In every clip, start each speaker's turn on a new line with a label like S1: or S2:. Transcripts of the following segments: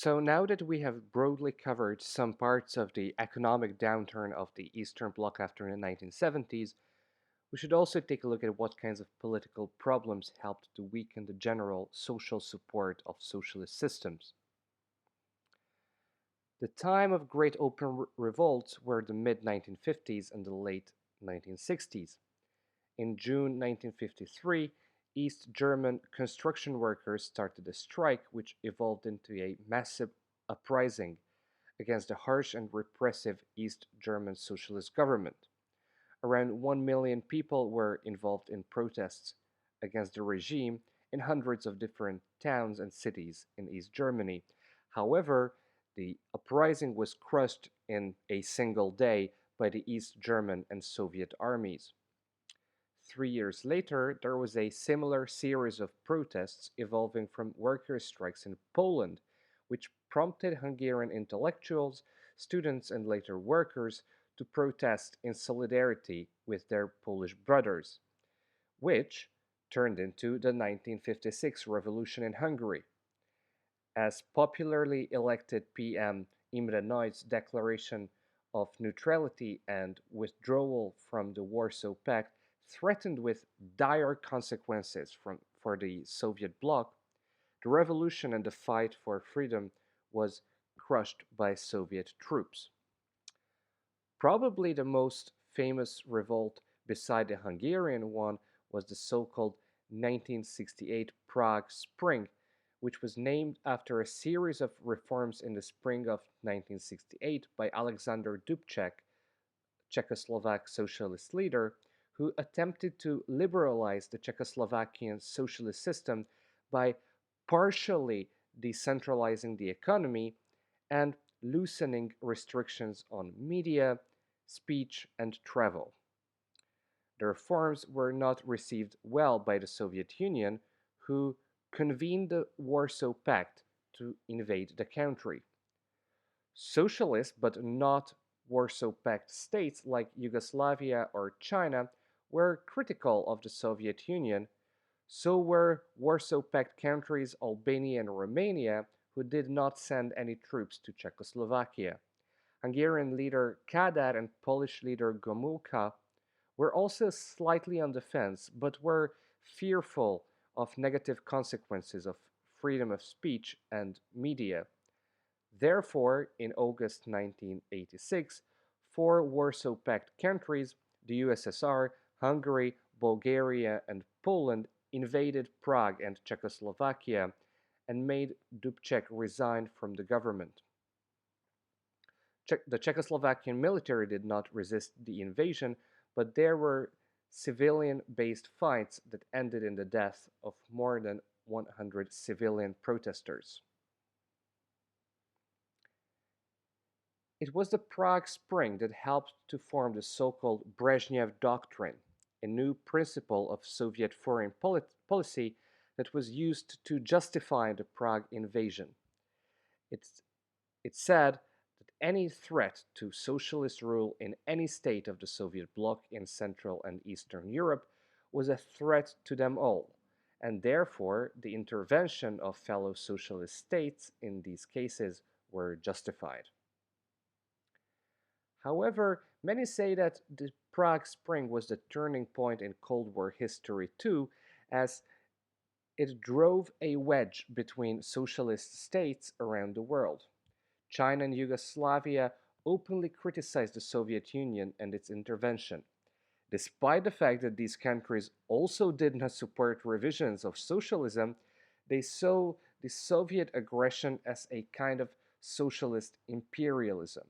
S1: So now that we have broadly covered some parts of the economic downturn of the Eastern Bloc after the 1970s, we should also take a look at what kinds of political problems helped to weaken the general social support of socialist systems. The time of great open revolts were the mid-1950s and the late 1960s. In June 1953, East German construction workers started a strike which evolved into a massive uprising against the harsh and repressive East German socialist government. Around 1 million people were involved in protests against the regime in hundreds of different towns and cities in East Germany. However, the uprising was crushed in a single day by the East German and Soviet armies. 3 years later, there was a similar series of protests evolving from workers' strikes in Poland, which prompted Hungarian intellectuals, students, and later workers to protest in solidarity with their Polish brothers, which turned into the 1956 revolution in Hungary. As popularly elected PM Imre Nagy's declaration of neutrality and withdrawal from the Warsaw Pact threatened with dire consequences for the Soviet bloc, the revolution and the fight for freedom was crushed by Soviet troops. Probably the most famous revolt beside the Hungarian one was the so-called 1968 Prague Spring, which was named after a series of reforms in the spring of 1968 by Alexander Dubček, Czechoslovak socialist leader, who attempted to liberalize the Czechoslovakian socialist system by partially decentralizing the economy and loosening restrictions on media, speech, and travel. The reforms were not received well by the Soviet Union, who convened the Warsaw Pact to invade the country. Socialist but not Warsaw Pact states like Yugoslavia or China were critical of the Soviet Union, so were Warsaw Pact countries Albania and Romania, who did not send any troops to Czechoslovakia. Hungarian leader Kadar and Polish leader Gomulka were also slightly on the fence, but were fearful of negative consequences of freedom of speech and media. Therefore, in August 1986, four Warsaw Pact countries, the USSR, Hungary, Bulgaria, and Poland, invaded Prague and Czechoslovakia and made Dubček resign from the government. The Czechoslovakian military did not resist the invasion, but there were civilian-based fights that ended in the death of more than 100 civilian protesters. It was the Prague Spring that helped to form the so-called Brezhnev Doctrine, a new principle of Soviet foreign policy that was used to justify the Prague invasion. It, it said that any threat to socialist rule in any state of the Soviet bloc in Central and Eastern Europe was a threat to them all, and therefore the intervention of fellow socialist states in these cases were justified. However, many say that the Prague Spring was the turning point in Cold War history too, as it drove a wedge between socialist states around the world. China and Yugoslavia openly criticized the Soviet Union and its intervention, despite the fact that these countries also did not support revisions of socialism. They saw the Soviet aggression as a kind of socialist imperialism.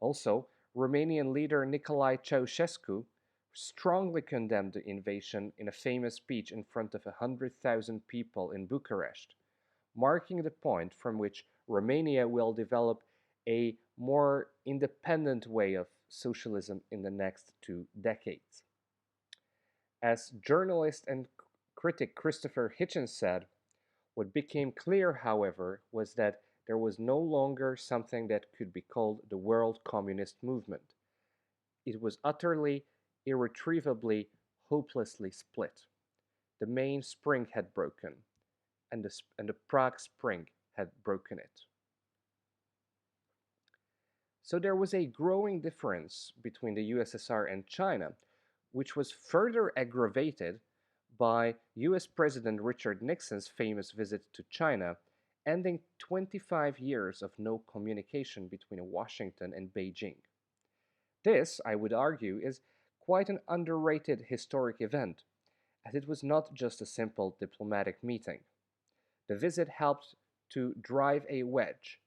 S1: Also, Romanian leader Nicolae Ceausescu strongly condemned the invasion in a famous speech in front of 100,000 people in Bucharest, marking the point from which Romania will develop a more independent way of socialism in the next 2 decades. As journalist and critic Christopher Hitchens said, what became clear, however, was that there was no longer something that could be called the world communist movement. It was utterly, irretrievably, hopelessly split. The main spring had broken, and the Prague Spring had broken it. So there was a growing difference between the USSR and China, which was further aggravated by US President Richard Nixon's famous visit to China, ending 25 years of no communication between Washington and Beijing. This, I would argue, is quite an underrated historic event, as it was not just a simple diplomatic meeting. The visit helped to drive a wedge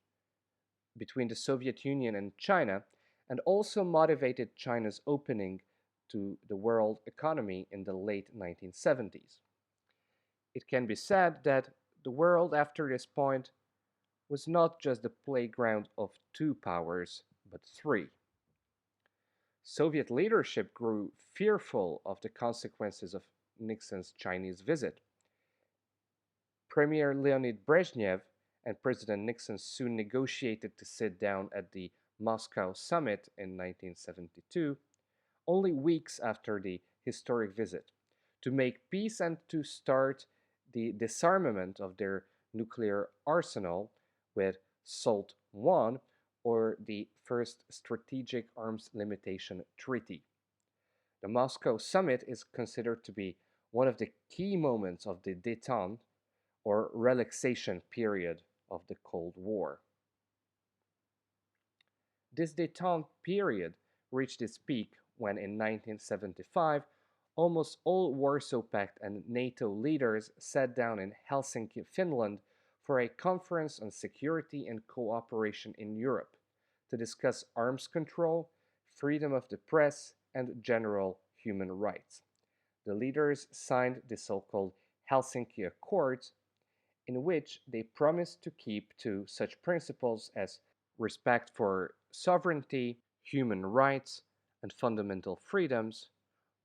S1: between the Soviet Union and China, and also motivated China's opening to the world economy in the late 1970s. It can be said that the world after this point was not just the playground of two powers, but three. Soviet leadership grew fearful of the consequences of Nixon's Chinese visit. Premier Leonid Brezhnev and President Nixon soon negotiated to sit down at the Moscow summit in 1972, only weeks after the historic visit, to make peace and to start the disarmament of their nuclear arsenal with SALT I, or the First Strategic Arms Limitation Treaty. The Moscow summit is considered to be one of the key moments of the détente or relaxation period of the Cold War. This détente period reached its peak when in 1975 almost all Warsaw Pact and NATO leaders sat down in Helsinki, Finland for a conference on security and cooperation in Europe to discuss arms control, freedom of the press, and general human rights. The leaders signed the so-called Helsinki Accords, in which they promised to keep to such principles as respect for sovereignty, human rights, and fundamental freedoms.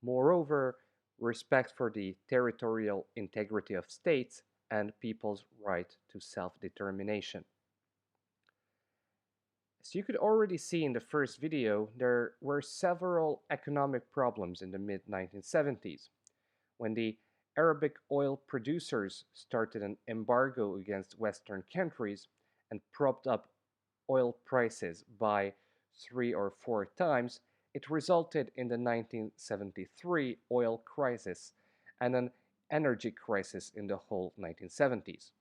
S1: Moreover, respect for the territorial integrity of states and people's right to self-determination. As you could already see in the first video, there were several economic problems in the mid-1970s, when the Arabic oil producers started an embargo against Western countries and propped up oil prices by 3 or 4 times. It resulted in the 1973 oil crisis and an energy crisis in the whole 1970s.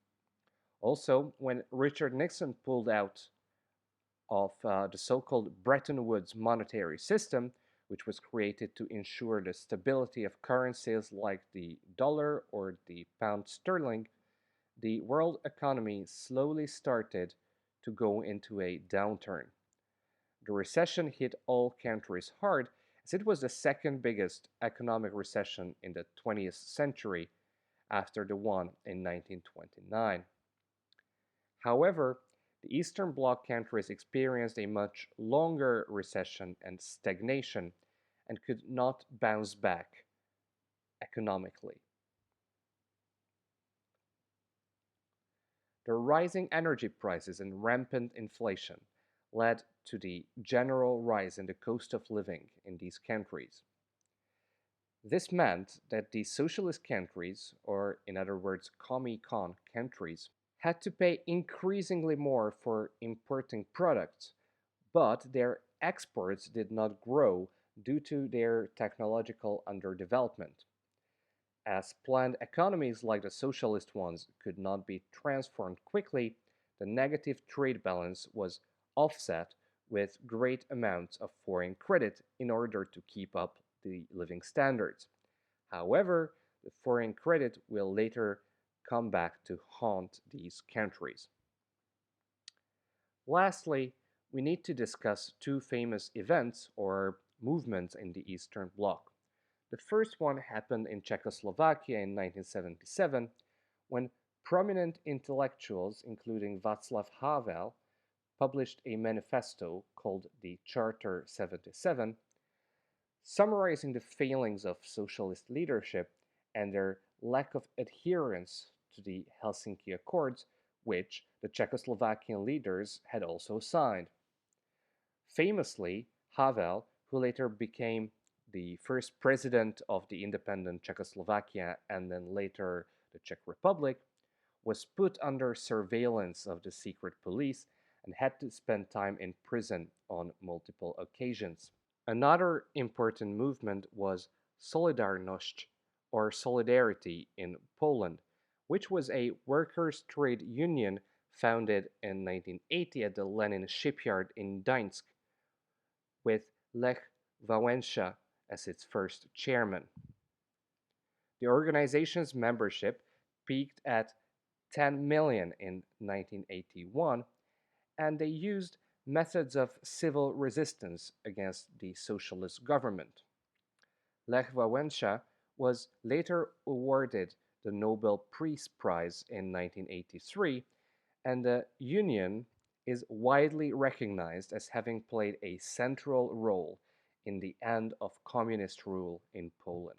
S1: Also, when Richard Nixon pulled out of the so-called Bretton Woods monetary system, which was created to ensure the stability of currencies like the dollar or the pound sterling, the world economy slowly started to go into a downturn. The recession hit all countries hard, as it was the second biggest economic recession in the 20th century after the one in 1929. However, the Eastern Bloc countries experienced a much longer recession and stagnation and could not bounce back economically. The rising energy prices and rampant inflation led to the general rise in the cost of living in these countries. This meant that the socialist countries, or in other words, Comecon countries, had to pay increasingly more for importing products, but their exports did not grow due to their technological underdevelopment. As planned economies like the socialist ones could not be transformed quickly, the negative trade balance was offset with great amounts of foreign credit in order to keep up the living standards. However, the foreign credit will later come back to haunt these countries. Lastly, we need to discuss two famous events or movements in the Eastern Bloc. The first one happened in Czechoslovakia in 1977, when prominent intellectuals, including Václav Havel, published a manifesto called the Charter 77, summarizing the failings of socialist leadership and their lack of adherence to the Helsinki Accords, which the Czechoslovakian leaders had also signed. Famously, Havel, who later became the first president of the independent Czechoslovakia and then later the Czech Republic, was put under surveillance of the secret police and had to spend time in prison on multiple occasions. Another important movement was Solidarność, or Solidarity in Poland, which was a workers' trade union founded in 1980 at the Lenin shipyard in Gdańsk, with Lech Wałęsa as its first chairman. The organization's membership peaked at 10 million in 1981, and they used methods of civil resistance against the socialist government. Lech Wałęsa was later awarded the Nobel Peace Prize in 1983, and the union is widely recognized as having played a central role in the end of communist rule in Poland.